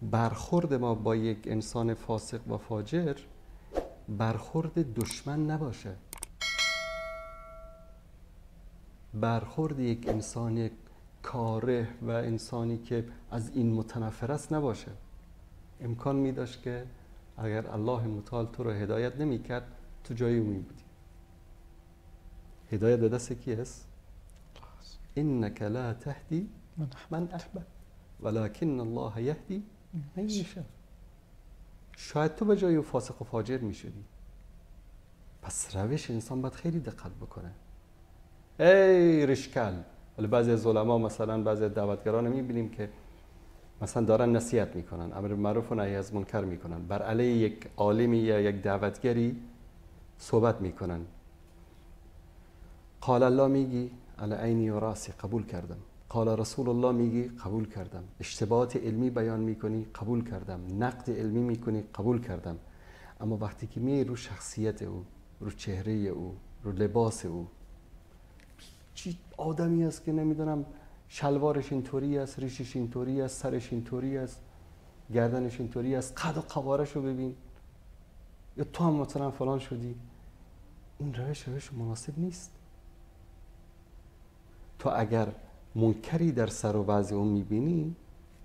برخورد ما با یک انسان فاسق و فاجر برخورد دشمن نباشه، برخورد یک انسان کاره و انسانی که از این متنفر است نباشه. امکان می داشت که اگر الله متعال تو رو هدایت نمی کرد تو جای او می بودی. هدایت به دست کی است؟ انک لا تهدی من احببت ولکن الله یهدی من یشاء. شاید تو به جای او فاسق و فاجر می شدی. پس روش انسان باید خیلی دقت بکنه. ای رشکل. ولی بعضی از علما مثلا بعضی از دعوتگران می بینیم که مثلا دارن نصیحت میکنن، امر معروف و نهی از منکر میکنن، بر علیه یک عالمی یا یک دعوتگری صحبت میکنن. قال الله میگی علی عینی و راسی، قبول کردم. قال رسول الله میگی قبول کردم. اشتباهات علمی بیان میکنی قبول کردم. نقد علمی میکنی قبول کردم. اما وقتی که می رو شخصیت او، رو چهره او، رو لباس او، چی آدمی است که نمیدونم شلوارش اینطوری است، ریشش اینطوری است، سرش اینطوری است، گردنش اینطوری است، قد و قوارش رو ببین، یا تو هم مثلا فلان شدی. این روش مناسب نیست. تو اگر منکری در سر و وضع اون میبینی،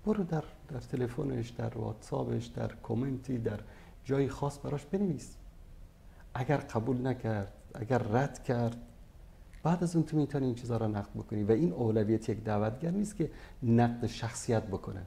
برو در تلفنش، در واتساپش، در کامنتی، در جای خاص براش بنویس. اگر قبول نکرد، اگر رد کرد، بعد از اون تو میتونی این چیزا رو نقد بکنی. و این اولویت یک دعوتگر نیست که نقد شخصیت بکنه.